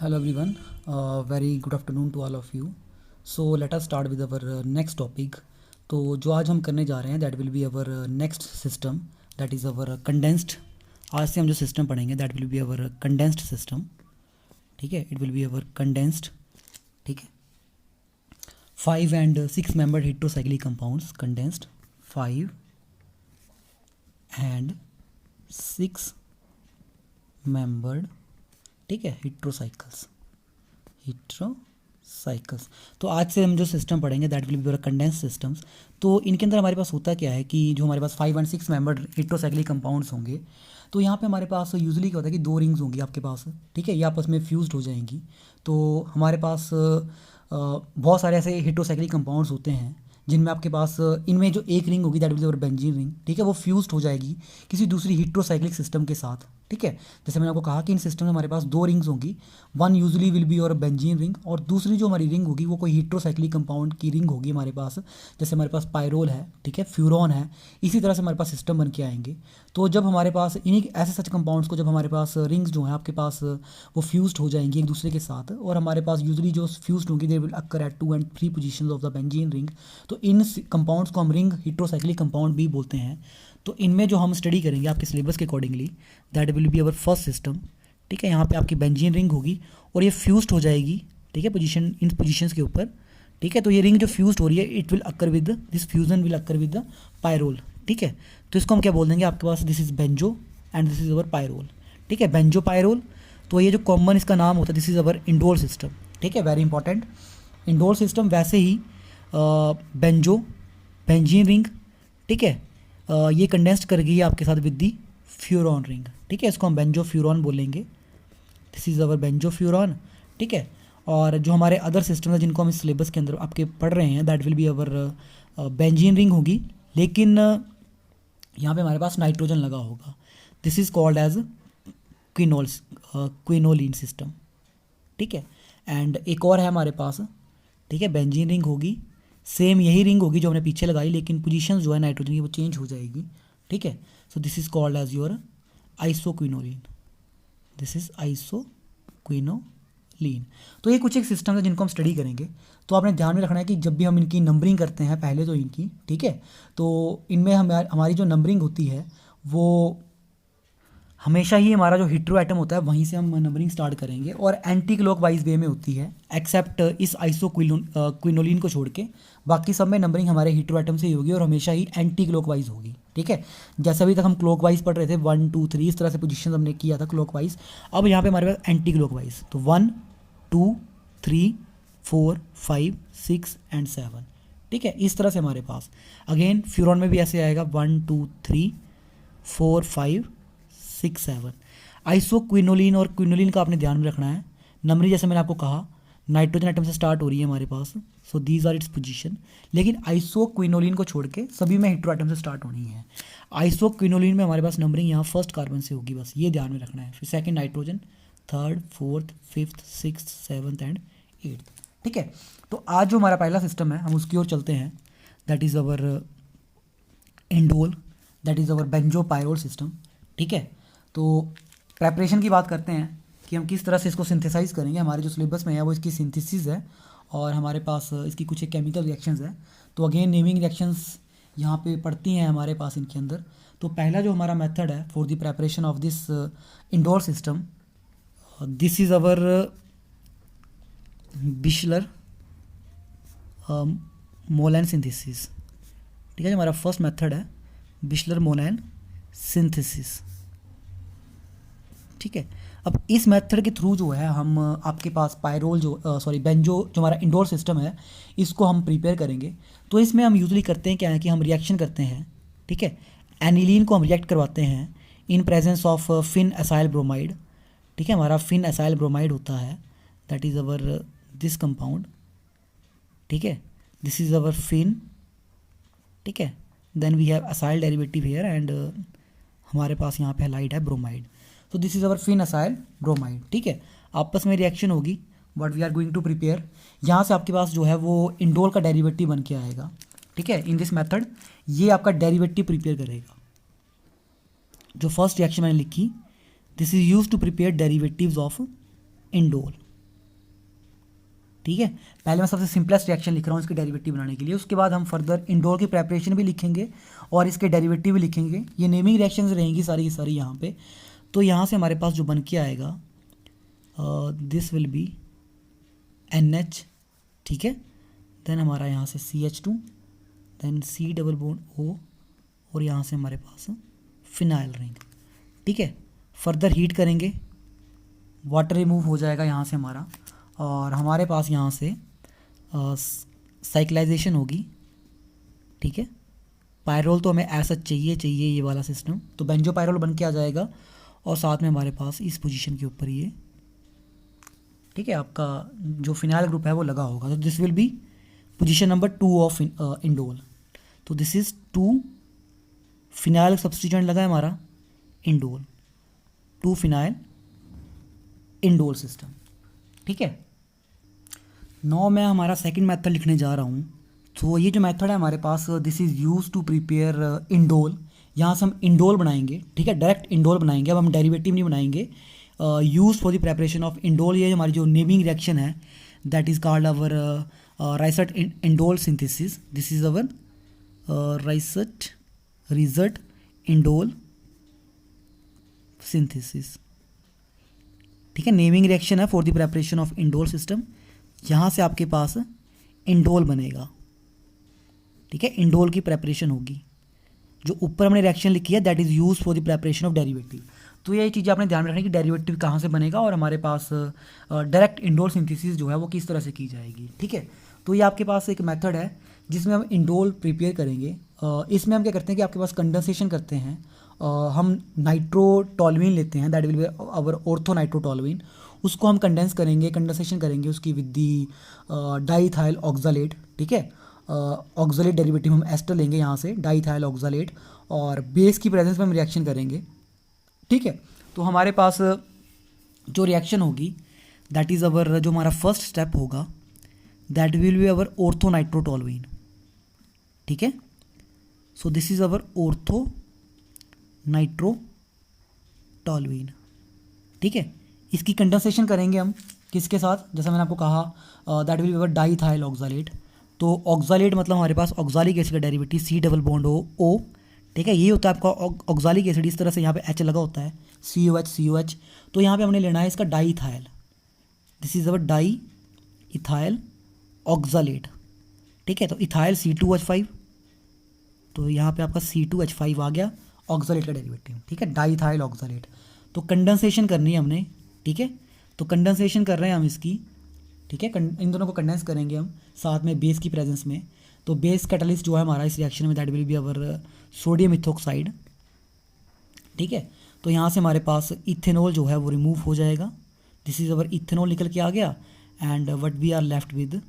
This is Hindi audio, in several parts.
Hello everyone, very good afternoon to all of you. So let us start with our next topic. तो जो आज हम करने जा रहे हैं that will be our next system, that is our condensed. आज से हम जो सिस्टम पढ़ेंगे that will be our condensed system. ठीक है, it will be our condensed. ठीक है, 5 and 6 membered heterocyclic compounds condensed, 5 and 6 membered, ठीक है, हीट्रोसाइकल्स। तो आज से हम जो सिस्टम पढ़ेंगे that will B condense systems. तो इनके अंदर हमारे पास होता क्या है कि जो हमारे पास 5 एंड 6 मेंबर्ड हीट्रोसाइक्लिक कंपाउंड्स होंगे, तो यहाँ पे हमारे पास यूजुअली क्या होता है कि 2 रिंग्स होंगी आपके पास, ठीक है, ये आपस में फ्यूज्ड हो जाएंगी। तो हमारे पास बहुत सारे ऐसे हीट्रोसाइक्लिक कंपाउंड्स होते हैं जिनमें आपके पास इनमें जो एक रिंग होगी that will B benzene ring, ठीक है, वो फ्यूज्ड हो जाएगी किसी दूसरी हीट्रोसाइक्लिक सिस्टम के साथ, ठीक है। जैसे मैंने आपको कहा कि इन सिस्टम में हमारे पास 2 रिंग्स होंगी, वन यूजुअली विल बी और बेंजीन रिंग, और दूसरी जो हमारी रिंग होगी वो कोई हीट्रोसाइक्लिक कंपाउंड की रिंग होगी हमारे पास। जैसे हमारे पास पायरोल है, ठीक है, फ्यूरॉन है, इसी तरह से हमारे पास सिस्टम बन के आएंगे। तो जब हमारे पास इन्हीं ऐसे सच कंपाउंड्स को जब हमारे पास रिंग्स जो हैं आपके पास वो फ्यूज्ड हो जाएंगी एक दूसरे के साथ, और हमारे पास यूजुअली जो फ्यूज्ड होंगी they will occur at 2 and 3 positions of the benzene ring. तो इन कंपाउंड्स को हम रिंग हीट्रोसाइक्लिक कंपाउंड भी बोलते हैं। तो इनमें जो हम स्टडी करेंगे आपके सिलेबस के accordingly that will be our first system, ठीक है। यहाँ पे आपकी बेंजीन रिंग होगी और ये फ्यूज्ड हो जाएगी, ठीक है, पोजीशन इन पोजीशंस के ऊपर, ठीक है। तो ये रिंग जो फ्यूज्ड हो रही है it will occur with this fusion will occur with the pyrrole, ठीक है। तो इसको हम क्या बोल देंगे, आपके पास this is benzo and this is our pyrrole, ठीक है, बेंजो पायरोल। तो ये जो कॉमन इसका नाम होता है this is our indole system, ठीक है, वेरी इंपॉर्टेंट इंडोल सिस्टम। वैसे ही बेंजो बेंजीन रिंग, ठीक है, ये कंडेंस्ड कर गई है आपके साथ विद दी फ्यूरॉन रिंग, ठीक है, इसको हम बेंजो फ्यूरॉन बोलेंगे, this is our benzo furan, ठीक है। और जो हमारे अदर सिस्टम है जिनको हम इस सिलेबस के अंदर आपके पढ़ रहे हैं that will be our benzene ring होगी, लेकिन यहाँ पे हमारे पास नाइट्रोजन लगा होगा, this is called as quinoline system, ठीक है। एंड एक और है हमारे पास, ठीक है, बेंजीन रिंग होगी, सेम यही रिंग होगी जो हमने पीछे लगाई, लेकिन पोजीशन जो है नाइट्रोजन की वो चेंज हो जाएगी, ठीक है। So this is called as your isoquinoline, this is isoquinoline. तो ये कुछ एक सिस्टम है जिनको हम स्टडी करेंगे। तो आपने ध्यान में रखना है कि जब भी हम इनकी नंबरिंग करते हैं पहले तो इनकी, ठीक है, तो इनमें हमारी जो नंबरिंग होती है वो हमेशा ही हमारा जो हीट्रो एटम होता है वहीं से हम नंबरिंग स्टार्ट करेंगे, और एंटी क्लॉकवाइज वे में होती है एक्सेप्ट इस क्विनोलिन को छोड़ के। बाकी सब में नंबरिंग हमारे हीट्रो एटम से ही होगी और हमेशा ही एंटी क्लॉकवाइज होगी, ठीक है। जैसे अभी तक हम क्लॉकवाइज पढ़ रहे थे 1 2 3 इस तरह से पोजीशन हमने किया था क्लॉकवाइज, अब यहाँ पे हमारे पास एंटी क्लॉकवाइज। तो 1 2 3 4 5 6 एंड 7, ठीक है, इस तरह से हमारे पास अगेन फ्यूरॉन में भी ऐसे आएगा 1 2 3 4 5 6 7। आइसोक्विनोलिन और क्विनोलिन का आपने ध्यान में रखना है। नंबरिंग जैसे मैंने आपको कहा नाइट्रोजन एटम से स्टार्ट हो रही है हमारे पास, so these are its position, लेकिन आइसोक्विनोलिन को छोड़ के सभी में हीट्रो एटम से स्टार्ट होनी है। आइसोक्विनोलिन में हमारे पास नंबरिंग यहाँ फर्स्ट कार्बन से होगी, बस ये ध्यान में रखना है। फिर second nitrogen, third fourth fifth sixth seventh and eighth, ठीक है। तो आज जो हमारा पहला सिस्टम है हम उसकी ओर चलते हैं, that is our indole, that is our benzo pyrrole system, ठीक है। तो प्रेपरेशन की बात करते हैं कि हम किस तरह से इसको सिंथेसाइज करेंगे। हमारे जो सिलेबस में है वो इसकी सिंथेसिस है और हमारे पास इसकी कुछ एक केमिकल रिएक्शंस है। तो अगेन नेमिंग रिएक्शंस यहाँ पे पड़ती हैं हमारे पास इनके अंदर। तो पहला जो हमारा मेथड है for the preparation of this indole system, this is our Bischler Mohlau synthesis, ठीक है, जो हमारा फर्स्ट मेथड है बिशलर मोलैन सिंथेसिस, ठीक है। अब इस मेथड के थ्रू जो है हम आपके पास पायरोल जो बेंजो जो हमारा इंडोर सिस्टम है इसको हम प्रिपेयर करेंगे। तो इसमें हम यूजुअली करते हैं क्या है कि हम रिएक्शन करते हैं, ठीक है, एनिलीन को हम रिएक्ट करवाते हैं in presence of phenacyl bromide, ठीक है, हमारा फिन एसाइल ब्रोमाइड होता है that is our this compound, ठीक है, दिस इज़ अवर फिन, ठीक है, then we have acyl derivative here and हमारे पास यहाँ पे हैलाइड है ब्रोमाइड। तो this is our phenacyl bromide, ठीक है, आपस में रिएक्शन होगी but we are going to prepare. यहाँ से आपके पास जो है वो इंडोल का डेरिवेटिव बन के आएगा, ठीक है। इन दिस मेथड ये आपका डेरिवेटिव प्रिपेयर करेगा। जो फर्स्ट रिएक्शन मैंने लिखी, this is use to prepare derivatives of indole, ठीक है, पहले मैं सबसे सिंपलेस्ट रिएक्शन लिख रहा हूँ इसके डेरिवेटिव बनाने के लिए, उसके बाद हम फर्दर इंडोर की प्रेपरेशन भी लिखेंगे और इसके डेरिवेटिव भी लिखेंगे। ये नेमिंग रिएक्शंस रहेंगी सारी की सारी यहाँ पे। तो यहाँ से हमारे पास जो बन के आएगा दिस विल बी NH, ठीक है, देन हमारा यहाँ से CH2, then C double bond O, और यहाँ से हमारे पास फिनाइल रिंग, ठीक है। फर्दर हीट करेंगे, वाटर रिमूव हो जाएगा यहाँ से हमारा, और हमारे पास यहाँ से साइक्लाइजेशन होगी, ठीक है। पायरोल तो हमें ऐसा चाहिए ये वाला सिस्टम, तो बेंजो पायरोल बन के आ जाएगा, और साथ में हमारे पास इस पोजीशन के ऊपर ये, ठीक है, आपका जो फिनाइल ग्रुप है वो लगा होगा। तो this will B position number 2 of indole. तो दिस इज़ 2 फिनाइल सब्स्टिट्यूएंट लगा है हमारा इंडोल, 2 फिनाइल इंडोल सिस्टम, ठीक है। नौ मैं हमारा सेकंड मेथड लिखने जा रहा हूँ। तो ये जो मेथड है हमारे पास, this is use to prepare indole. यहाँ से हम इंडोल बनाएंगे, ठीक है, डायरेक्ट इंडोल बनाएंगे, अब हम डेरिवेटिव नहीं बनाएंगे। Use for the preparation of indole, ये हमारी जो नेमिंग रिएक्शन है that is called our Reissert indole synthesis. This is our Reissert result indole synthesis, ठीक है। नेमिंग रिएक्शन है for the preparation of indole system. यहाँ से आपके पास इंडोल बनेगा, ठीक है, इंडोल की प्रेपरेशन होगी। जो ऊपर हमने रिएक्शन लिखी है that is use for the preparation of derivative. तो ये चीज़ आपने ध्यान में रखनी कि डेरिवेटिव कहाँ से बनेगा और हमारे पास डायरेक्ट इंडोल सिंथेसिस जो है वो किस तरह से की जाएगी, ठीक है। तो ये आपके पास एक मेथड है जिसमें हम इंडोल प्रिपेयर करेंगे। इसमें हम क्या करते हैं कि आपके पास कंडेंसेशन करते हैं, हम नाइट्रोटोलुइन लेते हैं, that will be our ortho nitrotoluene, उसको हम कंडेंस करेंगे, कंडेंसेशन करेंगे उसकी विद दी डाईइथाइल ऑक्सालेट, ठीक है। ऑक्सालेट डेरिवेटिव हम एस्टर लेंगे यहाँ से, डाईइथाइल ऑक्सालेट, और बेस की प्रेजेंस में हम रिएक्शन करेंगे, ठीक है। तो हमारे पास जो रिएक्शन होगी दैट इज़ अवर, जो हमारा फर्स्ट स्टेप होगा that will be our ortho nitrotoluene, ठीक है। So this is our ortho nitrotoluene, ठीक है। इसकी कंडेंसेशन करेंगे हम किसके साथ, जैसा मैंने आपको कहा that will be our diethyl oxalate. तो ऑक्सालेट मतलब हमारे पास ऑक्सालिक एसिड का derivative C double bond O, ठीक है। ये होता है आपका ऑक्सालिक एसिड, इस तरह से यहाँ पे H लगा होता है, COH। तो यहाँ पे हमने लेना है इसका diethyl, this is our diethyl oxalate, ठीक है। तो इथाइल C2H5, तो यहाँ पे आपका C2H5 आ गया, ऑक्सालेट का डेरिवेटिव, ठीक है, डाईइथाइल ऑक्सालेट। तो कंडेंसेशन करनी है हमने, ठीक है। तो कंडेंसेशन कर रहे हैं हम इसकी, ठीक है, इन दोनों को कंडेंस करेंगे हम साथ में बेस की प्रेजेंस में। तो बेस कैटलिस्ट जो है हमारा इस रिएक्शन में that will be our sodium ethoxide, ठीक है। तो यहाँ से हमारे पास इथेनॉल जो है वो रिमूव हो जाएगा, दिस इज़ अवर इथेनॉल निकल के आ गया, and what we are left with,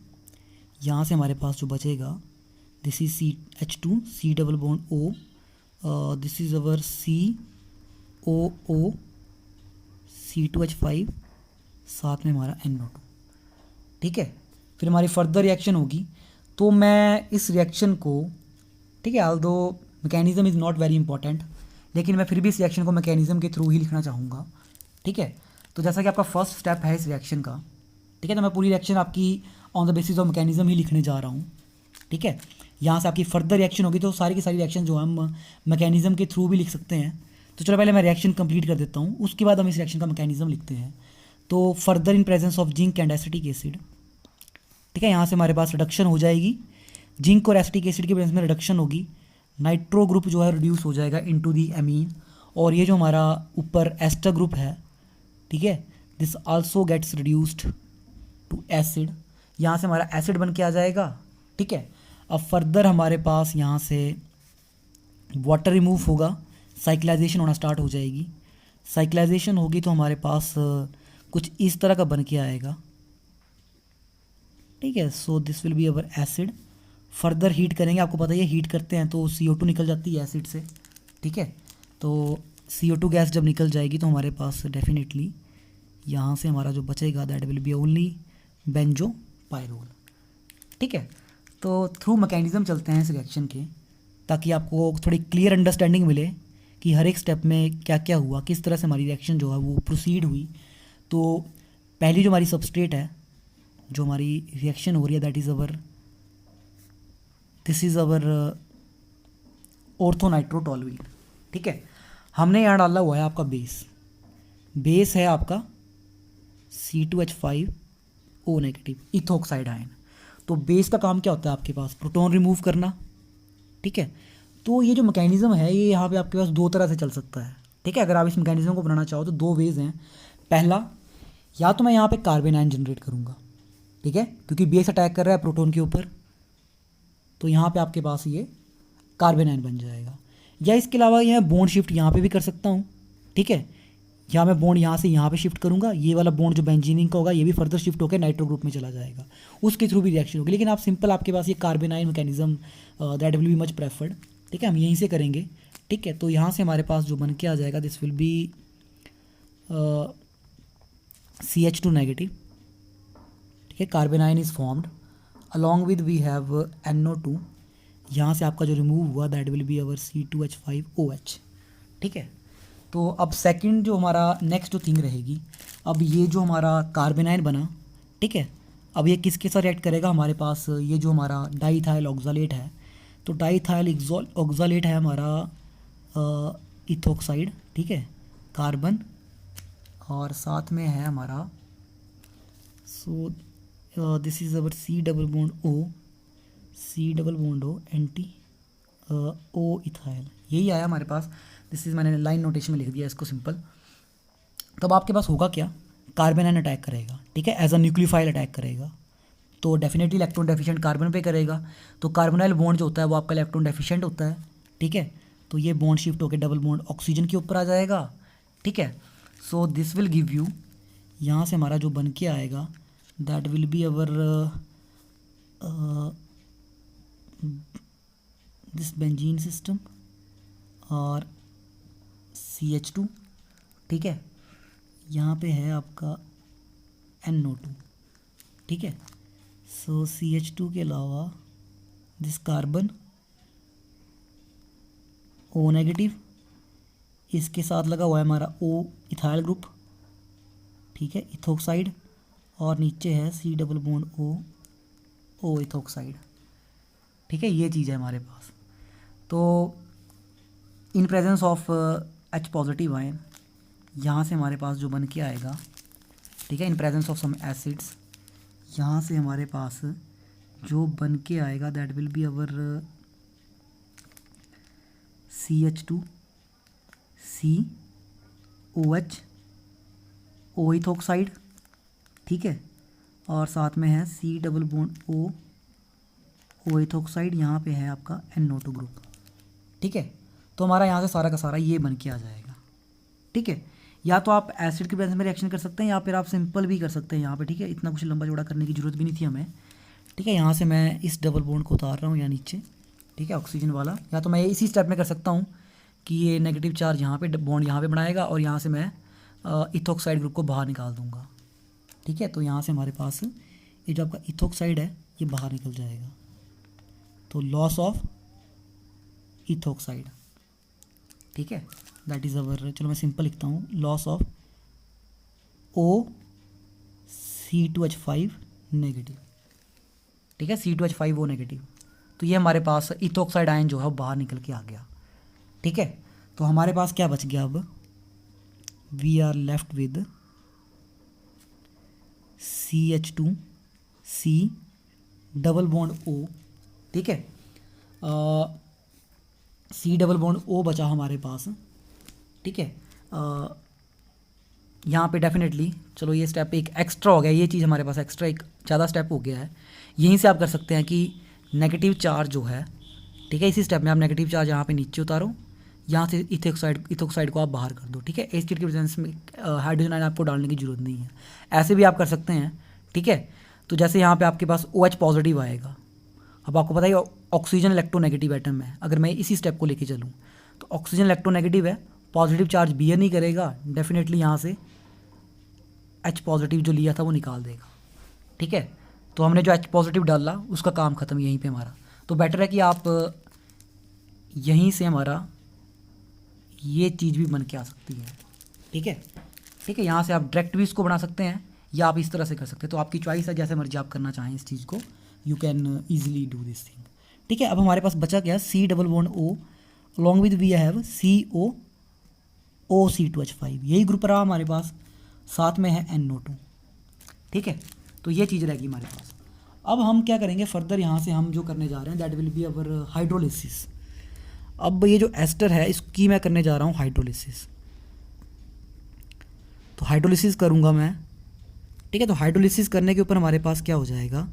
यहाँ से हमारे पास जो बचेगा this is CH2, C double bond O, this is our COO, C2H5, साथ में हमारा NO2, ठीक है। फिर हमारी फर्दर रिएक्शन होगी। तो मैं इस रिएक्शन को, ठीक है, although mechanism is not very important, लेकिन मैं फिर भी इस रिएक्शन को मैकेनिज्म के थ्रू ही लिखना चाहूँगा, ठीक है। तो जैसा कि आपका फर्स्ट स्टेप है इस रिएक्शन का, ठीक है, तो मैं पूरी रिएक्शन आपकी on the basis of mechanism ही लिखने जा रहा हूँ, ठीक है। यहाँ से आपकी फर्दर रिएक्शन होगी, तो सारी की सारी रिएक्शन जो हम मैकेनिज्म के थ्रू भी लिख सकते हैं। तो चलो पहले मैं रिएक्शन कंप्लीट कर देता हूँ, उसके बाद हम इस रिएक्शन का मैकेनिज्म लिखते हैं। तो further in presence of zinc and acetic acid, ठीक है, यहाँ से हमारे पास रिडक्शन हो जाएगी, जिंक और एसिटिक एसिड की प्रेजेंस में रिडक्शन होगी, नाइट्रो ग्रुप जो है रिड्यूस हो जाएगा इनटू दी एमीन, और ये जो हमारा ऊपर एस्टर ग्रुप है, ठीक है, this also gets reduced to acid, यहाँ से हमारा एसिड बन के आ जाएगा, ठीक है। अब फर्दर हमारे पास यहाँ से वाटर रिमूव होगा, साइक्लाइजेशन होना स्टार्ट हो जाएगी, साइक्लाइजेशन होगी तो हमारे पास कुछ इस तरह का बन के आएगा, ठीक है। So this will be our acid. Further heat करेंगे, आपको पता ही है हीट करते हैं तो CO2 निकल जाती है एसिड से, ठीक है। तो CO2 गैस जब निकल जाएगी तो हमारे पास डेफिनेटली यहाँ से हमारा जो बचेगा that will be only benzo pyrrole, ठीक है। तो थ्रू मैकेनिज्म चलते हैं इस रिएक्शन के, ताकि आपको थोड़ी क्लियर अंडरस्टैंडिंग मिले कि हर एक स्टेप में क्या क्या हुआ, किस तरह से हमारी रिएक्शन जो है वो प्रोसीड हुई। तो पहली जो हमारी सबस्ट्रेट है जो हमारी रिएक्शन हो रही है that is our, this is our orthonitrotoluene. ठीक है, हमने यहाँ डाला हुआ है आपका बेस है आपका C2H5O नेगेटिव इथोक्साइड आयन। तो बेस का काम क्या होता है आपके पास, प्रोटॉन रिमूव करना। ठीक है, तो ये जो मैकेनिज़्म है ये यहाँ पे आपके पास दो तरह से चल सकता है। ठीक है, अगर आप इस मैकेनिज़्म को बनाना चाहो तो दो वेज हैं। पहला, या तो मैं यहाँ पे कार्बन आयन जनरेट करूँगा, ठीक है, क्योंकि बेस अटैक कर रहा है प्रोटॉन के ऊपर, तो यहाँ पे आपके पास ये कार्बन आयन बन जाएगा। या इसके अलावा यह बॉन्ड शिफ्ट यहाँ पे भी कर सकता हूँ। ठीक है, या मैं बॉन्ड यहाँ से यहाँ पे शिफ्ट करूँगा, ये वाला बॉन्ड जो बेंजीनिन का होगा ये भी फर्दर शिफ्ट होकर नाइट्रो ग्रुप में चला जाएगा, उसके थ्रू भी रिएक्शन होगी। लेकिन आप सिंपल, आपके पास ये carbon ion mechanism that will be much preferred. ठीक है, हम यहीं से करेंगे। ठीक है, तो यहाँ से हमारे पास जो बन के आ जाएगा this will B CH2 negative. ठीक है, carbon ion is formed along with we have NO2। यहाँ से आपका जो रिमूव हुआ that will be our C2H5OH। ठीक है, तो अब सेकंड जो हमारा नेक्स्ट जो थिंग रहेगी, अब ये जो हमारा कार्बन आयन बना, ठीक है, अब ये किसके साथ रिएक्ट करेगा, हमारे पास ये जो हमारा डाईथाइल ऑक्सालेट है, तो डाईथाइल ऑक्सालेट है हमारा इथोक्साइड। ठीक है, कार्बन, और साथ में है हमारा, सो this is our C double bond O anti O ethyl, यही आया हमारे पास। दिस इज़, मैंने लाइन नोटेशन में लिख दिया इसको सिंपल। तब आपके पास होगा क्या, कार्बन आयन अटैक करेगा। ठीक है, एज अ न्यूक्लियोफाइल अटैक करेगा, तो डेफिनेटली इलेक्ट्रॉन डेफिशिएंट कार्बन पे करेगा, तो कार्बोनाइल बॉन्ड जो होता है वो आपका इलेक्ट्रॉन डेफिशिएंट होता है। ठीक है, तो ये बॉन्ड शिफ्ट होकर डबल बॉन्ड ऑक्सीजन के ऊपर आ जाएगा। ठीक है, so this will give you, यहाँ से हमारा जो बन के आएगा that will be our this benzene system और CH2। ठीक है, यहाँ पे है आपका NO2। ठीक है, सो CH2 के अलावा दिस कार्बन O नेगेटिव, इसके साथ लगा हुआ है हमारा O इथाइल ग्रुप। ठीक है, इथोक्साइड, और नीचे है C double bond O ethoxide. ठीक है, ये चीज़ है हमारे पास। तो इन presence of H positive ion, यहाँ से हमारे पास जो बन के आएगा, ठीक है, in presence of some acids, यहाँ से हमारे पास जो बन के आएगा that will be our CH2 COH O ethoxide. ठीक है, और साथ में है C double bond O ethoxide, यहाँ पे है आपका NO2 ग्रुप। ठीक है, तो हमारा यहाँ से सारा का सारा ये बन के आ जाएगा। ठीक है, या तो आप एसिड के प्रेजेंस में रिएक्शन कर सकते हैं या फिर आप सिंपल भी कर सकते हैं यहाँ पे। ठीक है, इतना कुछ लंबा चौड़ा करने की ज़रूरत भी नहीं थी हमें। ठीक है, यहाँ से मैं इस डबल बॉन्ड को उतार रहा हूँ यहाँ नीचे। ठीक है, ऑक्सीजन वाला, या तो मैं इसी स्टेप में कर सकता हूँ कि ये नेगेटिव चार्ज यहाँ पे बॉन्ड यहाँ पे बनाएगा और यहाँ से मैं इथोक्साइड ग्रुप को बाहर निकाल दूँगा। ठीक है, तो यहाँ से हमारे पास ये जो आपका इथोक्साइड है ये बाहर निकल जाएगा, तो लॉस ऑफ इथोक्साइड। ठीक है, दैट इज़ अवर, चलो मैं सिंपल लिखता हूँ, लॉस ऑफ C2H5 नेगेटिव। ठीक है, C2H5O नेगेटिव, तो ये हमारे पास इथोक्साइड आयन जो है वो बाहर निकल के आ गया। ठीक है, तो हमारे पास क्या बच गया, अब we are left with CH2 C double bond O। ठीक है, C डबल बॉन्ड O बचा हमारे पास। ठीक है, यहाँ पे डेफिनेटली, चलो ये स्टेप एक एक्स्ट्रा हो गया, ये चीज़ हमारे पास एक्स्ट्रा एक ज़्यादा स्टेप हो गया है। यहीं से आप कर सकते हैं कि नेगेटिव चार्ज जो है, ठीक है, इसी स्टेप में आप नेगेटिव चार्ज यहाँ पे नीचे उतारो, यहाँ से इथोक्साइड को आप बाहर कर दो। ठीक है, एसिड के प्रेजेंस में हाइड्रोजन आयन आपको डालने की ज़रूरत नहीं है, ऐसे भी आप कर सकते हैं। ठीक है, तो जैसे यहाँ पे आपके पास OH पॉजिटिव आएगा, अब आपको पता ही ऑक्सीजन इलेक्ट्रोनेगेटिव एटम है, अगर मैं इसी स्टेप को लेके चलूँ तो ऑक्सीजन इलेक्ट्रोनेगेटिव है, पॉजिटिव चार्ज बियर नहीं करेगा, डेफिनेटली यहाँ से H पॉजिटिव जो लिया था वो निकाल देगा। ठीक है, तो हमने जो H पॉजिटिव डाला उसका काम ख़त्म यहीं पे हमारा। तो बेटर है कि आप यहीं से हमारा ये चीज़ भी बन के आ सकती है। ठीक है, ठीक है, यहाँ से आप डायरेक्ट भी इसको बना सकते हैं या आप इस तरह से कर सकते हैं, तो आपकी चॉइस है, जैसे मर्जी आप करना चाहें इस चीज़ को, you can easily do this thing. ठीक है, अब हमारे पास बचा क्या, C double bond O, along with we have COOC2H5, यही ग्रुप रहा हमारे पास, साथ में है NO2। ठीक है, तो ये चीज़ रहेगी हमारे पास। अब हम क्या करेंगे फर्दर, यहाँ से हम जो करने जा रहे हैं that will be our hydrolysis. अब ये जो एस्टर है इसकी मैं करने जा रहा हूँ हाइड्रोलिसिस, तो हाइड्रोलिसिस करूँगा मैं। ठीक है, तो हाइड्रोलिसिस करने के ऊपर हमारे पास क्या हो जाएगा,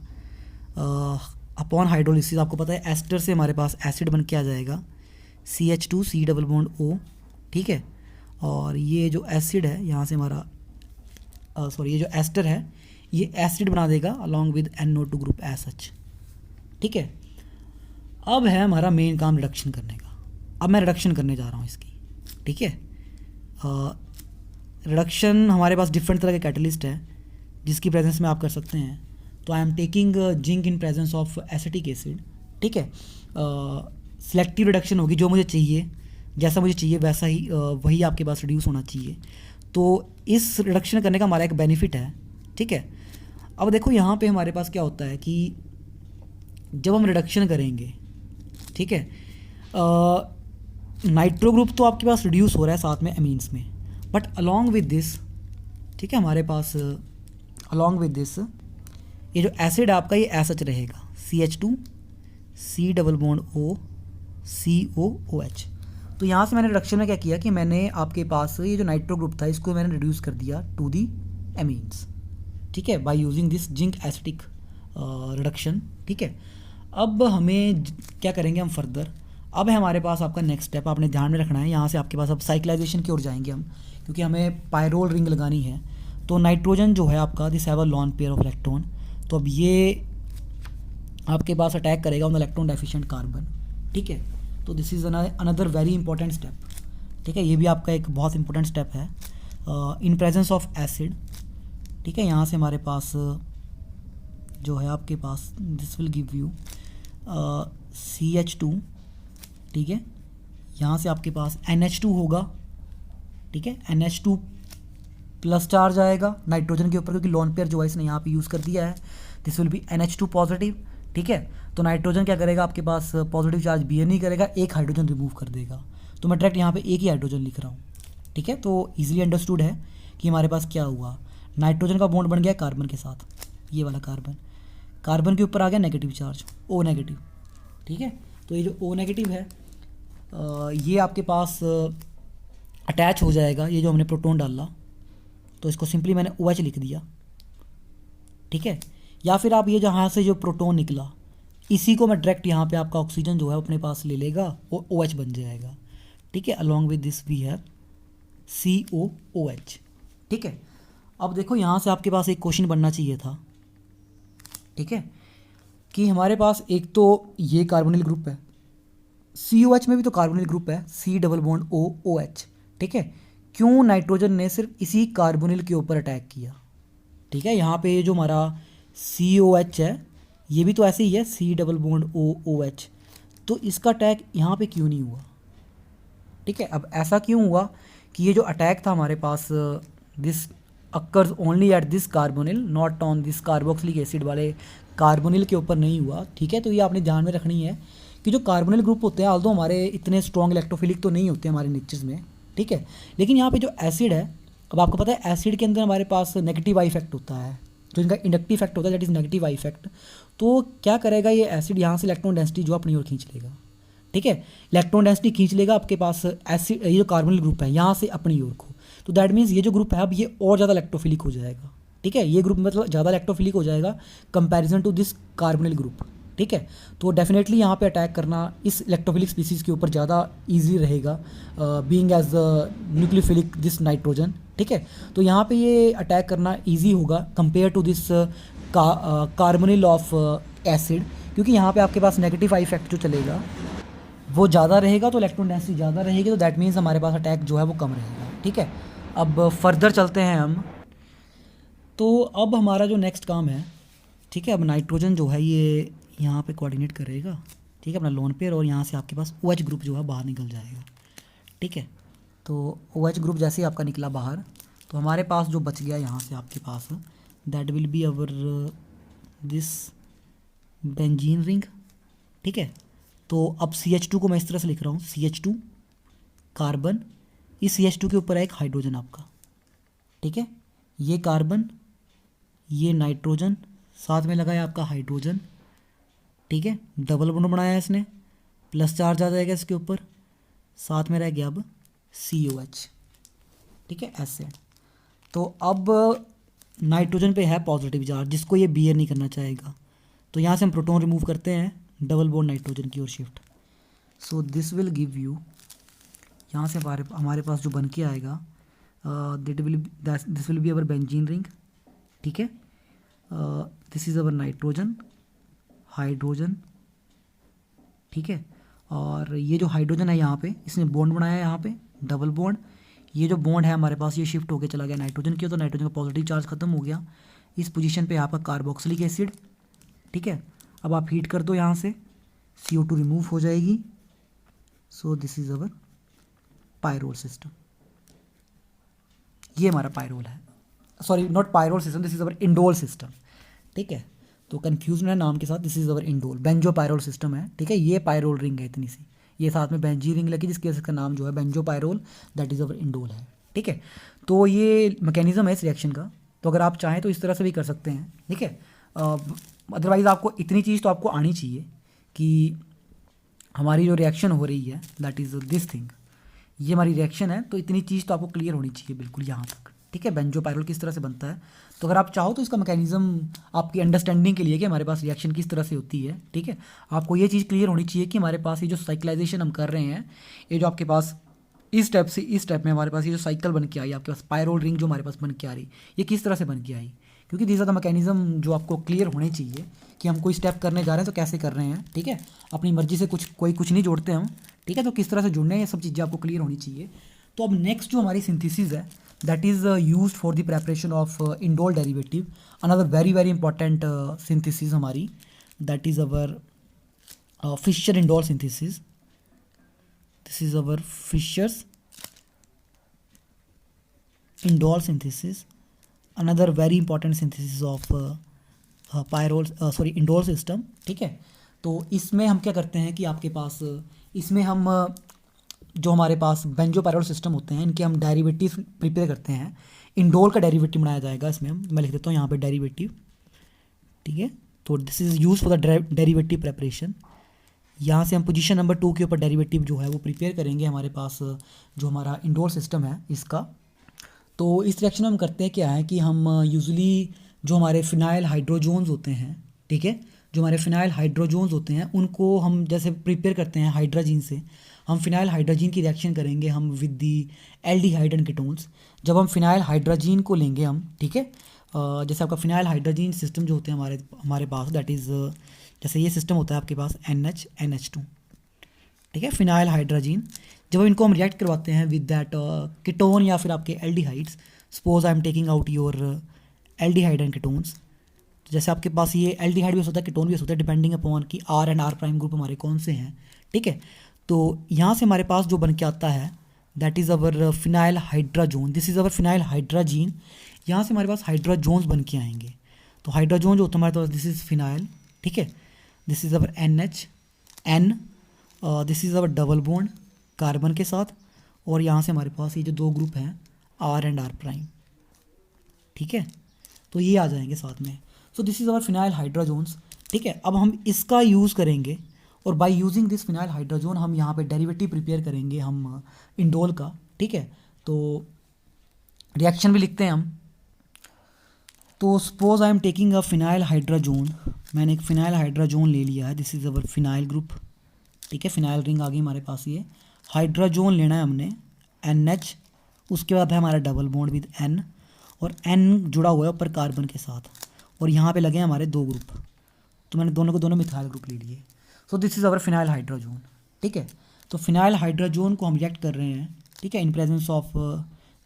अपॉन हाइड्रोलिसिस आपको पता है एस्टर से हमारे पास एसिड बन के आ जाएगा CH2 C double bond O। ठीक है, और ये जो एसिड है यहाँ से हमारा ये जो एस्टर है ये एसिड बना देगा along with NO2 group as such. ठीक है, अब है हमारा मेन काम रिडक्शन करने का। अब मैं रिडक्शन करने जा रहा हूँ इसकी। ठीक है, रिडक्शन हमारे पास डिफरेंट तरह के कैटलिस्ट है जिसकी प्रेजेंस में आप कर सकते हैं। तो I am taking zinc in presence of acetic acid. ठीक है, सिलेक्टिव रिडक्शन होगी, जो मुझे चाहिए, जैसा मुझे चाहिए वैसा ही वही आपके पास रिड्यूस होना चाहिए। तो इस रिडक्शन करने का हमारा एक बेनिफिट है। ठीक है, अब देखो यहाँ पे हमारे पास क्या होता है कि जब हम रिडक्शन करेंगे, ठीक है, नाइट्रो ग्रुप तो आपके पास रिड्यूस हो रहा है साथ में एमीन्स में, बट अलॉन्ग विद दिस, ठीक है, हमारे पास अलॉन्ग विद दिस ये जो एसिड आपका ये एसएच रहेगा CH2 C double bond O COOH। तो यहाँ से मैंने रिडक्शन में क्या किया कि मैंने आपके पास ये जो नाइट्रो ग्रुप था इसको मैंने रिड्यूस कर दिया टू दी एमीन्स। ठीक है, by using this zinc acetic reduction. ठीक है, अब हमें क्या करेंगे हम फर्दर, अब है हमारे पास आपका नेक्स्ट स्टेप, आपने ध्यान में रखना है। यहाँ से आपके पास अब साइक्लाइजेशन की ओर जाएंगे हम, क्योंकि हमें पायरोल रिंग लगानी है। तो नाइट्रोजन जो है आपका this have a lone pair of electron, तो अब ये आपके पास अटैक करेगा on the electron deficient carbon. ठीक है, तो this is another very important step. ठीक है, ये भी आपका एक बहुत इंपॉर्टेंट स्टेप है इन प्रेजेंस ऑफ एसिड। ठीक है, यहाँ से हमारे पास जो है आपके पास this will give you CH2। ठीक है, यहाँ से आपके पास NH2 होगा। ठीक है, NH2 प्लस चार्ज आएगा नाइट्रोजन के ऊपर, क्योंकि लोन पेयर जो है इसने यहाँ पे यूज़ कर दिया है। This will B NH2 positive. ठीक है, तो नाइट्रोजन क्या करेगा, आपके पास पॉजिटिव चार्ज बी नहीं करेगा, एक हाइड्रोजन रिमूव कर देगा। तो मैं डायरेक्ट यहाँ पे एक ही हाइड्रोजन लिख रहा हूँ। ठीक है, तो ईजिली अंडरस्टूड है कि हमारे पास क्या हुआ, नाइट्रोजन का बॉन्ड बन गया कार्बन के साथ, ये वाला कार्बन, कार्बन के ऊपर आ गया नेगेटिव चार्ज O नेगेटिव। ठीक है, तो ये जो O नेगेटिव है ये आपके पास अटैच हो जाएगा, ये जो हमने प्रोटॉन डाला, तो इसको सिंपली मैंने OH लिख दिया। ठीक है, या फिर आप ये जहाँ से जो प्रोटॉन निकला इसी को मैं डायरेक्ट यहाँ पे आपका ऑक्सीजन जो है अपने पास ले लेगा और OH बन जाएगा। ठीक है, along with this we have COOH। ठीक है, अब देखो यहाँ से आपके पास एक क्वेश्चन बनना चाहिए था। ठीक है, कि हमारे पास एक तो ये कार्बोनिल ग्रुप है, COH में भी तो कार्बोनिल ग्रुप है C डबल बॉन्ड OH। ठीक है, क्यों नाइट्रोजन ने सिर्फ इसी कार्बोनिल के ऊपर अटैक किया। ठीक है, यहाँ पे जो हमारा COH है ये भी तो ऐसे ही है C डबल बॉन्ड OH, तो इसका अटैक यहाँ पे क्यों नहीं हुआ। ठीक है, अब ऐसा क्यों हुआ कि ये जो अटैक था हमारे पास this occurs only at this carbonyl, not on this carboxylic acid वाले कार्बोनिल के ऊपर नहीं हुआ। ठीक है, तो ये आपने ध्यान में रखनी है कि जो कार्बोनिल ग्रुप होते हैं आल्दो हमारे इतने स्ट्रॉन्ग इलेक्ट्रोफिलिक तो नहीं होते हमारे नेचर्स में। ठीक है, लेकिन यहाँ पे जो एसिड है, अब आपको पता है एसिड के अंदर हमारे पास नेगेटिव आई इफेक्ट होता है, जो इनका इंडक्टिव इफेक्ट होता है that is negative I effect. तो क्या करेगा ये एसिड, यहाँ से इलेक्ट्रॉन डेंसिटी जो अपनी ओर खींच लेगा। ठीक है, इलेक्ट्रॉन डेंसिटी खींच लेगा आपके पास एसिड, ये जो कार्बोनिल ग्रुप है यहाँ से अपनी ओर को, तो दैट मीन्स ये जो ग्रुप है अब ये और ज़्यादा इलेक्ट्रोफिलिक हो जाएगा। ठीक है, ये ग्रुप मतलब ज़्यादा इलेक्ट्रोफिलिक हो जाएगा comparison to this carbonyl group. ठीक है, तो डेफिनेटली यहाँ पे अटैक करना इस इलेक्ट्रोफिलिक स्पीसीज़ के ऊपर ज़्यादा ईजी रहेगा being as nucleophilic this nitrogen. ठीक है, तो यहाँ पे ये अटैक करना ईजी होगा compare to this carbonyl of acid, क्योंकि यहाँ पे आपके पास नेगेटिव आई इफेक्ट जो चलेगा वो ज़्यादा रहेगा, तो इलेक्ट्रॉन डेंसिटी ज़्यादा रहेगी, तो दैट मीन्स हमारे पास अटैक जो है वो कम रहेगा। ठीक है, अब फर्दर चलते हैं हम। तो अब हमारा जो नेक्स्ट काम है, ठीक है, अब नाइट्रोजन जो है ये यहाँ पे कोऑर्डिनेट करेगा। ठीक है, अपना लोन पेयर, और यहाँ से आपके पास OH ग्रुप जो है बाहर निकल जाएगा। ठीक है, तो OH ग्रुप जैसे ही आपका निकला बाहर, तो हमारे पास जो बच गया यहाँ से आपके पास that will be our this benzene ring, ठीक है। तो अब CH2 को मैं इस तरह से लिख रहा हूँ, CH2 कार्बन, इस CH2 के ऊपर है एक हाइड्रोजन आपका, ठीक है। ये कार्बन, ये नाइट्रोजन, साथ में लगा है आपका हाइड्रोजन, ठीक है। डबल बॉन्ड बनाया है इसने, प्लस चार्ज आ जाएगा इसके ऊपर, साथ में रह गया अब COH, ठीक है, एसिड। तो अब नाइट्रोजन पे है पॉजिटिव चार्ज जिसको ये बियर नहीं करना चाहेगा, तो यहाँ से हम प्रोटॉन रिमूव करते हैं, डबल बॉन्ड नाइट्रोजन की ओर shift. So this will give you, यहाँ से हमारे पास जो बन के आएगा this will be our benzene ring, ठीक है। This is our nitrogen, hydrogen, ठीक है। और ये जो हाइड्रोजन है यहाँ पे इसने बॉन्ड बनाया है, यहाँ पे डबल बॉन्ड, ये जो बॉन्ड है हमारे पास ये शिफ्ट होके चला गया नाइट्रोजन की, तो नाइट्रोजन का पॉजिटिव चार्ज खत्म हो गया। इस पोजीशन पे आपका कार्बोक्सिलिक एसिड, ठीक है। अब आप हीट कर दो यहाँ से, CO2 रिमूव हो जाएगी। So this is our pyrrole system, ये हमारा पायरोल है, sorry not pyrrole system, this is our indole system, ठीक है। तो कन्फ्यूज है नाम के साथ, this is our indole benzo pyrrole system है, ठीक है। ये पायरोल रिंग है इतनी सी, ये साथ में बेंजी रिंग लगी जिसकी वजह से इसका नाम जो है benzo pyrrole, that is our indole है, ठीक है। तो ये मैकेनिज्म है इस रिएक्शन का। तो अगर आप चाहें तो इस तरह से भी कर सकते हैं, ठीक है। अदरवाइज़ आपको इतनी चीज़ तो आपको आनी चाहिए कि हमारी जो रिएक्शन हो रही है दैट इज़ दिस थिंग, ये हमारी रिएक्शन है, तो इतनी चीज़ तो आपको क्लियर होनी चाहिए बिल्कुल यहाँ तक, ठीक है। बेंजो पायरोल किस तरह से बनता है, तो अगर आप चाहो तो इसका मैकेनिज्म आपकी अंडरस्टैंडिंग के लिए कि हमारे पास रिएक्शन किस तरह से होती है, ठीक है। आपको ये चीज़ क्लियर होनी चाहिए कि हमारे पास ये जो साइक्लाइजेशन हम कर रहे हैं, ये जो आपके पास इस स्टेप से इस स्टेप में हमारे पास ये जो साइकिल बन के आई, आपके पास पायरोल रिंग जो हमारे पास बन के आ रही, ये किस तरह से बन के आई, क्योंकि दीज आर द मैकेनिज्म जो आपको क्लियर होने चाहिए कि हम कोई स्टेप करने जा रहे हैं तो कैसे कर रहे हैं, ठीक है। अपनी मर्जी से कुछ नहीं जोड़ते हम, ठीक है। तो किस तरह से जुड़ने हैं ये सब चीज़ें आपको क्लियर होनी चाहिए। तो अब नेक्स्ट जो हमारी सिंथेसिस है that is used for the preparation of indole derivative, another very very important synthesis हमारी, that is our Fischer indole synthesis. This is our Fischer's indole synthesis, another very important synthesis of indole system, ठीक है। तो इसमें हम क्या करते हैं कि आपके पास इसमें हम जो हमारे पास बेंजो पायरोल सिस्टम होते हैं इनके हम डेरिवेटिव प्रिपेयर करते हैं। इंडोल का डेरिवेटिव बनाया जाएगा इसमें, मैं लिख देता हूँ यहाँ पे डेरिवेटिव, ठीक है। तो this is use for the derivative preparation. यहाँ से हम पोजीशन नंबर 2 के ऊपर डेरिवेटिव जो है वो प्रिपेयर करेंगे हमारे पास जो हमारा इंडोल सिस्टम है इसका। तो इस रिएक्शन में हम करते हैं क्या है कि हम यूजुअली जो हमारे फिनाइल हाइड्रोजोन्स होते हैं, ठीक है, जो हमारे फिनाइल हाइड्रोजोन्स होते हैं उनको हम जैसे प्रिपेयर करते हैं हाइड्रोजीन से, हम फिनाइल हाइड्रोजीन की रिएक्शन करेंगे हम with the aldehyde and ketones. जब हम फिनाइल हाइड्रोजीन को लेंगे हम, ठीक है, जैसे आपका फिनाइल हाइड्रोजीन सिस्टम जो होते हैं हमारे पास दैट इज़ जैसे ये सिस्टम होता है आपके पास NH2, ठीक है, फिनाइल हाइड्रोजीन। जब इनको हम रिएक्ट करवाते हैं विद दैट कीटोन या फिर आपके aldehydes, suppose I am taking out your aldehyde and ketones, तो जैसे आपके पास ये एल्डिहाइड भी हो सकता है कीटोन भी हो सकता है डिपेंडिंग अपॉन कि R and R prime group हमारे कौन से हैं, ठीक है। तो यहाँ से हमारे पास जो बन के आता है that is our phenyl hydrazone, this is our phenyl hydrazine. यहाँ से हमारे पास हाइड्राजोन्स बन के आएंगे। तो हाइड्राजोन जो होता है हमारे पास दिस इज़ फिनाइल, ठीक है, this is our NHN, this is our double bond carbon के साथ, और यहाँ से हमारे पास ये जो दो ग्रुप हैं R एंड R प्राइम, ठीक है, तो ये आ जाएंगे साथ में। सो this is our phenyl hydrozoans, ठीक है। अब हम इसका यूज़ करेंगे और by using this phenyl hydrazone हम यहाँ पे डेरिवेटिव प्रिपेयर करेंगे हम इंडोल का, ठीक है। तो रिएक्शन भी लिखते हैं हम। तो suppose I am taking a phenyl hydrazone, मैंने एक फिनाइल हाइड्रोजोन ले लिया है, this is our phenyl group, ठीक है, फिनाइल रिंग आ गई हमारे पास। ये हाइड्रोजोन लेना है हमने NH, उसके बाद है हमारा डबल बॉन्ड विद N, और N जुड़ा हुआ है ऊपर कार्बन के साथ, और यहाँ पे लगे हैं हमारे दो ग्रुप, तो मैंने दोनों को दोनों मिथाइल ग्रुप ले लिए। सो this is our phenyl hydrazone, ठीक है। तो फिनाइल हाइड्रोजोन को हम रिएक्ट कर रहे हैं, ठीक है, in presence of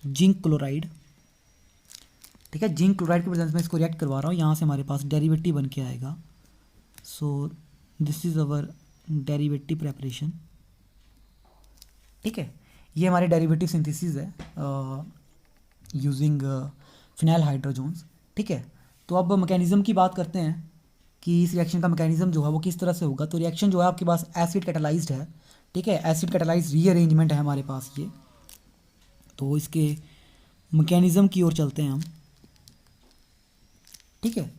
zinc chloride, ठीक है, जिंक क्लोराइड के प्रेजेंस में इसको रिएक्ट करवा रहा हूँ। यहाँ से हमारे पास डेरिवेटिव बन के आएगा। सो this is our derivative preparation, ठीक है। ये हमारे डेरिवेटिव सिंथेसिस है यूजिंग फिनाइल हाइड्रोजोन्स, ठीक है। तो अब मैकेनिज़्म की बात करते हैं कि इस रिएक्शन का मैकेनिज़्म जो है वो किस तरह से होगा। तो रिएक्शन जो है आपके पास एसिड कैटालाइज्ड है, ठीक है, एसिड कैटालाइज्ड रीअरेंजमेंट है हमारे पास ये। तो इसके मैकेनिज़्म की ओर चलते हैं हम, ठीक है।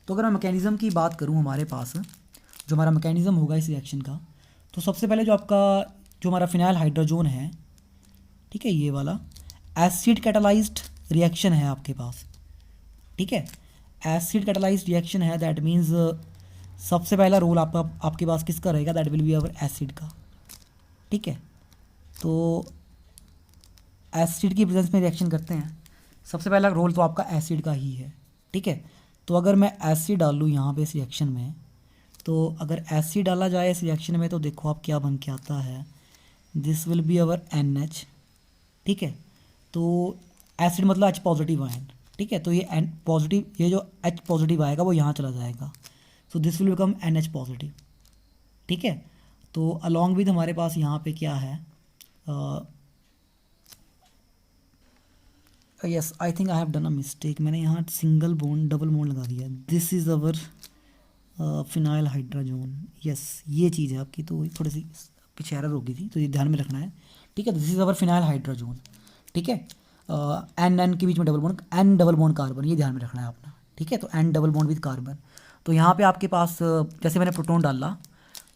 तो अगर मैं मैकेनिज़्म की बात करूँ हमारे पास जो हमारा मैकेनिज़्म होगा इस रिएक्शन का, तो सबसे पहले जो हमारा फिनाइल हाइड्रोजन है, ठीक है, ये वाला एसिड कैटालाइज्ड रिएक्शन है आपके पास, ठीक है, एसिड कैटालाइज्ड रिएक्शन है। दैट मीन्स सबसे पहला रोल आपके पास किसका रहेगा, that will be our acid का, ठीक है। तो एसिड की प्रेजेंस में रिएक्शन करते हैं, सबसे पहला रोल तो आपका एसिड का ही है, ठीक है। तो अगर मैं एसिड डालूँ यहाँ पे इस रिएक्शन में, तो अगर एसिड डाला जाए इस रिएक्शन में तो देखो आप क्या बन के आता है, this will be our NH, ठीक है। तो एसिड मतलब H पॉजिटिव आयन, ठीक है। तो ये N पॉजिटिव, ये जो H पॉजिटिव आएगा वो यहाँ चला जाएगा, सो this will become NH positive, ठीक है। तो अलॉन्ग विद हमारे पास यहाँ पे क्या है, yes I think I have done a mistake, मैंने यहाँ सिंगल बॉन्ड डबल बॉन्ड लगा दिया। This is our phenyl hydrogen, yes ये चीज़ है आपकी, तो थोड़ी सी पीछे एरर हो गई थी, तो ये ध्यान में रखना है, ठीक है। This is our phenyl hydrogen, ठीक है। एन के बीच में double bond, N double bond carbon, ये ध्यान में रखना है आपने, ठीक है। तो N double bond with carbon, तो यहाँ पे आपके पास जैसे मैंने प्रोटॉन डाला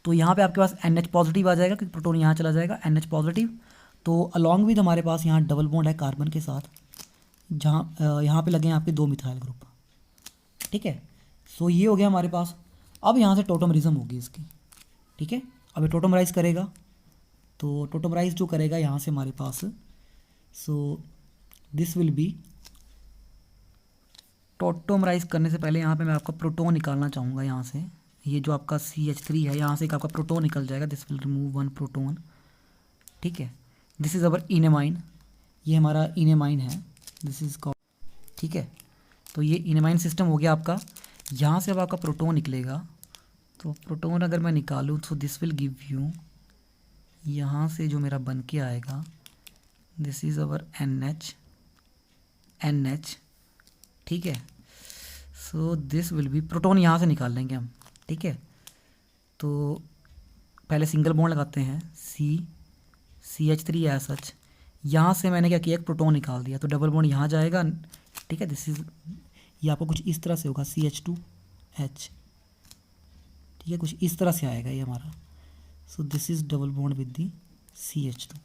तो यहाँ पे आपके पास NH पॉजिटिव आ जाएगा क्योंकि प्रोटॉन यहाँ चला जाएगा, NH पॉजिटिव। तो अलॉन्ग विद हमारे पास यहाँ डबल बॉन्ड है कार्बन के साथ, जहाँ यहाँ पे लगे हैं आपके 2 मिथाइल ग्रुप, ठीक है। सो ये हो गया हमारे पास। अब यहाँ से टोटोमरिज्म होगी इसकी, ठीक है। अब ये टोटोमराइज़ करेगा, तो टोटोमराइज़ जो करेगा यहाँ से हमारे पास, सो दिस विल बी, टोटोमराइज़ करने से पहले यहाँ पे मैं आपका प्रोटॉन निकालना चाहूँगा यहाँ से, ये जो आपका CH3 है यहाँ से एक आपका प्रोटॉन निकल जाएगा, दिस विल रिमूव 1 प्रोटॉन, ठीक है। दिस इज़ अवर इनेमाइन, ये हमारा इनेमाइन है, दिस इज़ कॉल्ड, ठीक है। तो ये इनेमाइन सिस्टम हो गया आपका। यहाँ से अब आपका प्रोटॉन निकलेगा, तो प्रोटॉन अगर मैं निकालूँ तो दिस विल गिव यू, यहाँ से जो मेरा बन के आएगा, दिस इज़ अवर NH, ठीक है। So this will B, proton यहाँ से निकाल लेंगे हम, ठीक है। तो पहले सिंगल बॉन्ड लगाते हैं, CH3 SH, यहाँ से मैंने क्या किया, एक प्रोटॉन निकाल दिया, तो डबल बॉन्ड यहाँ जाएगा, ठीक है। दिस इज़, ये आपको कुछ इस तरह से होगा CH2H, ठीक है, कुछ इस तरह से आएगा ये हमारा। सो this is double bond with the CH2,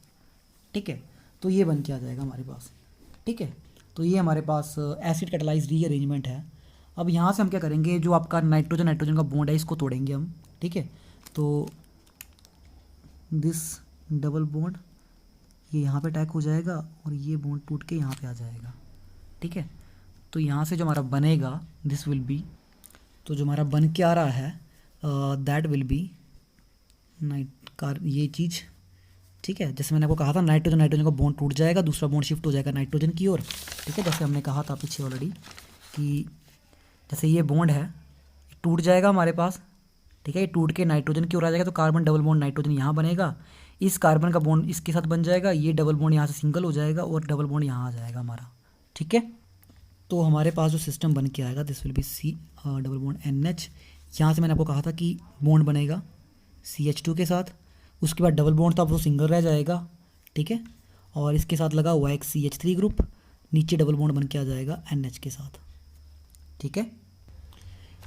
ठीक है। तो ये बन के आ जाएगा हमारे पास, ठीक है। तो ये हमारे पास एसिड कैटालाइज्ड रीअरेंजमेंट है। अब यहाँ से हम क्या करेंगे, जो आपका नाइट्रोजन का बॉन्ड है इसको तोड़ेंगे हम, ठीक है। तो दिस डबल बॉन्ड ये यहाँ पे अटैक हो जाएगा और ये बॉन्ड टूट के यहाँ पे आ जाएगा, ठीक है। तो यहाँ से जो हमारा बनेगा, दिस विल बी, तो जो हमारा बन के आ रहा है दैट विल बी ये चीज़, ठीक है। जैसे मैंने आपको कहा था नाइट्रोजन का बॉन्ड टूट जाएगा, दूसरा बॉन्ड शिफ्ट हो जाएगा नाइट्रोजन की ओर, ठीक है। जैसे हमने कहा था पीछे ऑलरेडी कि जैसे ये बॉन्ड है टूट जाएगा हमारे पास, ठीक है, ये टूट के नाइट्रोजन की ओर आ जाएगा, तो कार्बन डबल बॉन्ड नाइट्रोजन यहाँ बनेगा, इस कार्बन का बॉन्ड इसके साथ बन जाएगा, ये डबल बॉन्ड यहाँ से सिंगल हो जाएगा और डबल बॉन्ड यहाँ आ जाएगा हमारा, ठीक है। तो हमारे पास जो सिस्टम बन के आएगा, this will B double bond NH, यहाँ से मैंने आपको कहा था कि बॉन्ड बनेगा CH2 के साथ, उसके बाद डबल बॉन्ड तो अब वो सिंगल रह जाएगा, ठीक है। और इसके साथ लगा हुआ एक CH3 ग्रुप, नीचे डबल बॉन्ड बन के आ जाएगा NH के साथ, ठीक है।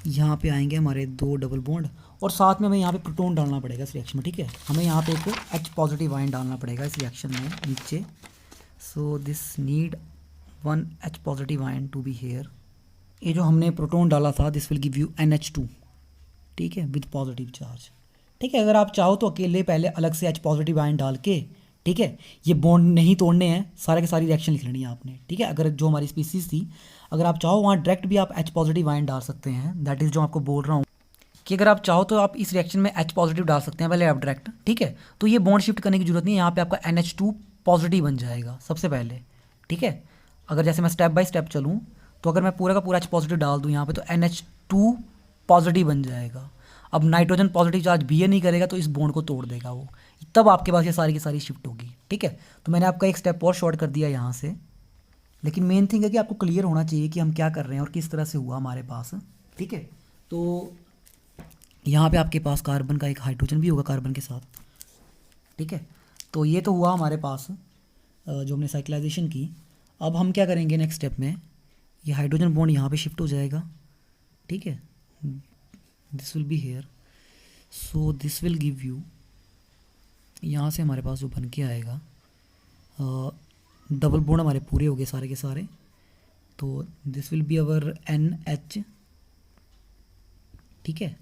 यहाँ पे आएंगे हमारे 2 डबल बॉन्ड और साथ में हमें यहाँ पे प्रोटॉन डालना पड़ेगा इस रिएक्शन में, ठीक है। हमें यहाँ पे एक H पॉजिटिव आयन डालना पड़ेगा इस रिएक्शन में नीचे, so this need 1 H positive ion to be here. ये जो हमने प्रोटॉन डाला था, this will give you NH2, ठीक है, विद पॉजिटिव चार्ज, ठीक है। अगर आप चाहो तो अकेले पहले अलग से H पॉजिटिव आयन डाल के, ठीक है, ये बॉन्ड नहीं तोड़ने हैं, सारे के सारी रिएक्शन लिख लेनी है आपने, ठीक है। अगर जो हमारी स्पीसीज थी, अगर आप चाहो वहाँ डायरेक्ट भी आप H पॉजिटिव आयन डाल सकते हैं, दैट इज़ जो आपको बोल रहा हूँ कि अगर आप चाहो तो आप इस रिएक्शन में H पॉजिटिव डाल सकते हैं पहले आप डायरेक्ट, ठीक है। तो ये बॉन्ड शिफ्ट करने की जरूरत नहीं है, यहाँ पे आपका NH2 पॉजिटिव बन जाएगा सबसे पहले, ठीक है। अगर जैसे मैं स्टेप बाय स्टेप चलूँ तो अगर मैं पूरा का पूरा H पॉजिटिव डाल दूँ यहाँ पे, तो NH2 पॉजिटिव बन जाएगा। अब नाइट्रोजन पॉजिटिव चार्ज बिहेव नहीं करेगा तो इस बॉन्ड को तोड़ देगा वो, तब आपके पास ये सारी की सारी शिफ्ट होगी, ठीक है। तो मैंने आपका एक स्टेप और शॉर्ट कर दिया यहाँ से, लेकिन मेन थिंग है कि आपको क्लियर होना चाहिए कि हम क्या कर रहे हैं और किस तरह से हुआ हमारे पास, ठीक है। तो यहाँ पे आपके पास कार्बन का एक हाइड्रोजन भी होगा कार्बन के साथ, ठीक है। तो ये तो हुआ हमारे पास जो हमने साइक्लाइजेशन की। अब हम क्या करेंगे नेक्स्ट स्टेप में, ये हाइड्रोजन बॉन्ड यहाँ पे शिफ्ट हो जाएगा, ठीक है। This will be here, so this will give you, यहाँ से हमारे पास जो बन के आएगा डबल बॉन्ड हमारे पूरे हो गए सारे के सारे। तो this will be our NH, ठीक है,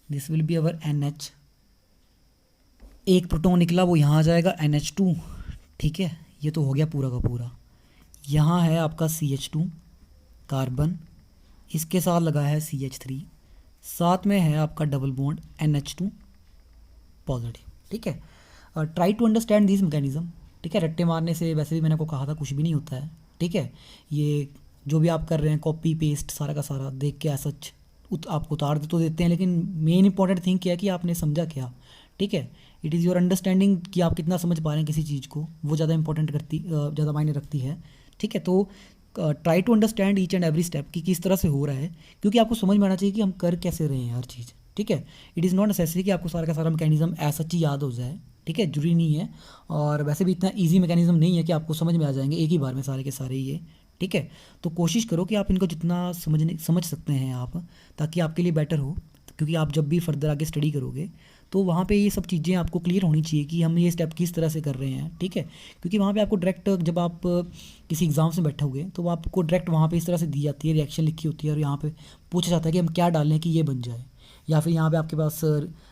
this will be our NH। एक प्रोटॉन निकला वो यहाँ आ जाएगा NH2, ठीक है। ये तो हो गया पूरा का पूरा। यहाँ है आपका CH2 कार्बन, इसके साथ लगा है CH3, साथ में है आपका डबल बॉन्ड NH2 पॉजिटिव, ठीक है। Try to understand this mechanism, ठीक है। रट्टे मारने से वैसे भी मैंने आपको कहा था कुछ भी नहीं होता है, ठीक है। ये जो भी आप कर रहे हैं कॉपी पेस्ट सारा का सारा देख के सच आपको उतार तो देते हैं, लेकिन मेन इंपॉर्टेंट थिंग क्या है कि आपने समझा क्या, ठीक है। इट इज़ योर अंडरस्टैंडिंग कि आप कितना समझ पा रहे हैं किसी चीज़ को, वो ज़्यादा इंपॉर्टेंट करती ज़्यादा मायने रखती है, ठीक है। तो try to understand each and every step कि किस तरह से हो रहा है, क्योंकि आपको समझ में आना चाहिए कि हम कर कैसे रहे हैं हर चीज़, ठीक है। इट इज़ नॉट नेसेसरी कि आपको सारा का सारा मैकेनिज्म ऐसा ही याद हो जाए, ठीक है, जरूरी नहीं है। और वैसे भी इतना इजी मैकेनिज्म नहीं है कि आपको समझ में आ जाएंगे एक ही बार में सारे के सारे ये, ठीक है। तो कोशिश करो कि आप इनको जितना समझ सकते हैं आप, ताकि आपके लिए बेटर हो, क्योंकि आप जब भी फर्दर आगे स्टडी करोगे तो वहाँ पे ये सब चीज़ें आपको क्लियर होनी चाहिए कि हम ये स्टेप किस तरह से कर रहे हैं, ठीक है। क्योंकि वहाँ पे आपको डायरेक्ट जब आप किसी एग्ज़ाम से बैठोगे तो आपको डायरेक्ट वहाँ पे इस तरह से दी जाती है, रिएक्शन लिखी होती है और यहाँ पे पूछा जाता है कि हम क्या डालें कि ये बन जाए, या फिर यहाँ पे आपके पास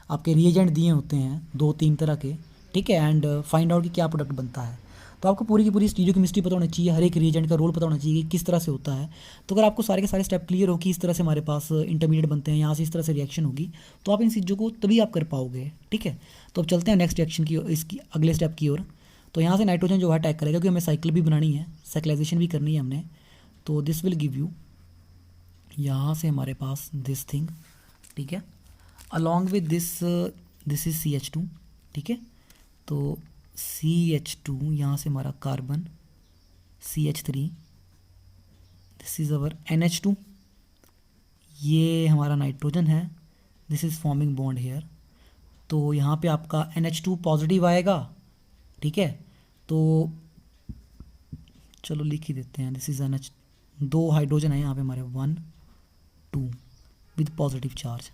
आपके रिएजेंट दिए होते हैं 2-3 तरह के, ठीक है, एंड फाइंड आउट कि क्या प्रोडक्ट बनता है। तो आपको पूरी की पूरी स्टीरियोकेमिस्ट्री पता होना चाहिए, हर एक रिएजेंट का रोल पता होना चाहिए कि किस तरह से होता है। तो अगर आपको सारे के सारे स्टेप क्लियर हो कि इस तरह से हमारे पास इंटरमीडिएट बनते हैं, यहाँ से इस तरह से रिएक्शन होगी, तो आप इन चीज़ों को तभी आप कर पाओगे, ठीक है। तो अब चलते हैं नेक्स्ट रिएक्शन की इसकी अगले स्टेप की ओर। तो यहाँ से नाइट्रोजन जो है अटैक करेगा, क्योंकि हमें साइकिल भी बनानी है, साइक्लाइजेशन भी करनी है हमने। तो दिस विल गिव यू, यहाँ से हमारे पास दिस थिंग, ठीक है, along with this is CH2, ठीक है। तो CH2, यहाँ से हमारा carbon CH3, this is our NH2, ये हमारा नाइट्रोजन है, this is forming bond here. तो यहाँ पे आपका NH2 पॉजिटिव आएगा, ठीक है। तो चलो लिख ही देते हैं, दिस इज़ NH, 2 हाइड्रोजन है यहाँ पे हमारे 1 2 विद पॉजिटिव चार्ज।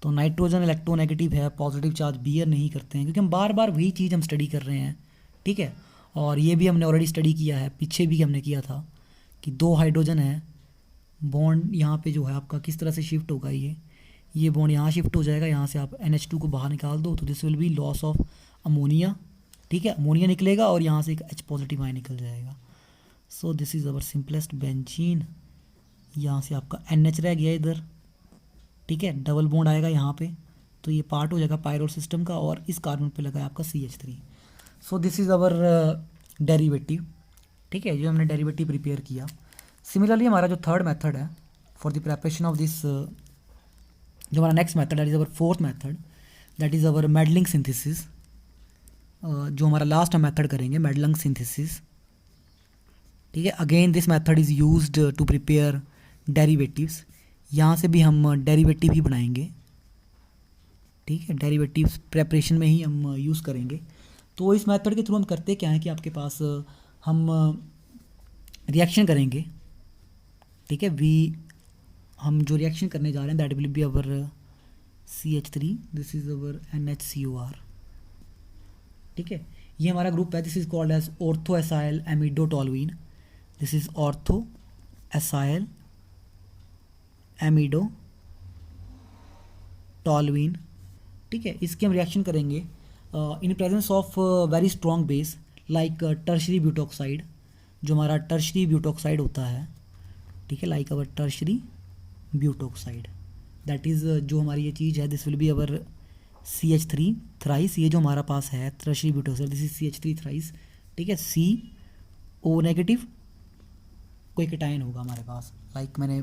तो नाइट्रोजन इलेक्ट्रोनेगेटिव है, पॉजिटिव चार्ज बियर नहीं करते हैं, क्योंकि हम बार बार वही चीज़ हम स्टडी कर रहे हैं, ठीक है। और ये भी हमने ऑलरेडी स्टडी किया है, पीछे भी हमने किया था कि 2 हाइड्रोजन है, बॉन्ड यहाँ पे जो है आपका किस तरह से शिफ्ट होगा, ये बॉन्ड यहाँ शिफ्ट हो जाएगा, यहाँ से आप NH2 को बाहर निकाल दो तो this will be loss of ammonia, ठीक है। अमोनिया निकलेगा और यहाँ से एक H पॉजिटिव आयन निकल जाएगा। सो this is our simplest benzene. यहाँ से आपका NH रह गया इधर, ठीक है, डबल बॉन्ड आएगा यहाँ पे, तो ये पार्ट हो जाएगा पायरोल सिस्टम का, और इस कार्बन पे लगा है आपका CH3। So this is our derivative, ठीक है, जो हमने डेरिवेटिव प्रिपेयर किया। सिमिलरली हमारा जो थर्ड मेथड है for the preparation of this, जो हमारा next method that is our fourth method, that is our meddling synthesis. जो हमारा लास्ट हम मेथड करेंगे मेडलिंग सिंथेसिस, ठीक है। Again this method is used to prepare derivatives. यहाँ से भी हम डेरिवेटिव ही बनाएंगे, ठीक है, डेरिवेटिव्स प्रेपरेशन में ही हम यूज़ करेंगे। तो इस मेथड के थ्रू हम करते क्या है कि आपके पास हम रिएक्शन करेंगे, ठीक है। हम जो रिएक्शन करने जा रहे हैं that will be our CH3, this is our NHCOR, ठीक है। ये हमारा ग्रुप है, this is called as ortho acyl amidotoluene, this is ortho acyl amido toluene, ठीक है। इसके हम रिएक्शन करेंगे in presence of very strong base like tertiary butoxide, जो हमारा टर्शरी ब्यूटॉक्साइड होता है, ठीक है, like our tertiary butoxide, that is जो हमारी ये चीज़ है, this will be our CH3 thrice, ये जो हमारा पास है tertiary butoxide, this is CH3 thrice, ठीक है। CO नेगेटिव कोई केटायन होगा हमारे पास, लाइक मैंने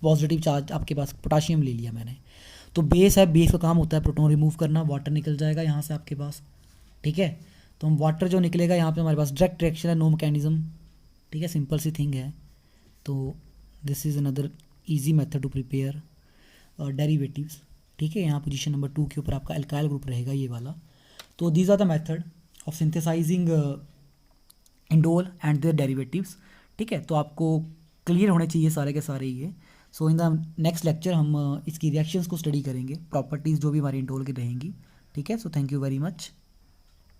पॉजिटिव चार्ज आपके पास पोटाशियम ले लिया मैंने, तो बेस है, बेस का काम होता है प्रोटॉन रिमूव करना, वाटर निकल जाएगा यहाँ से आपके पास, ठीक है। तो हम वाटर जो निकलेगा यहाँ पे हमारे पास डायरेक्ट रिएक्शन है, नो मैकेनिज्म, ठीक है, सिंपल सी थिंग है। तो this is another easy method to prepare derivatives. ठीक है, यहाँ पोजीशन नंबर 2 के ऊपर आपका अल्काइल ग्रुप रहेगा ये वाला। तो these are the method of synthesizing indole and their derivatives. ठीक है, तो आपको क्लियर होने चाहिए सारे के सारे ये। सो इन द नेक्स्ट लेक्चर हम इसकी रिएक्शंस को स्टडी करेंगे, प्रॉपर्टीज़ जो भी हमारी इंडोल की रहेंगी। ठीक है, so thank you very much.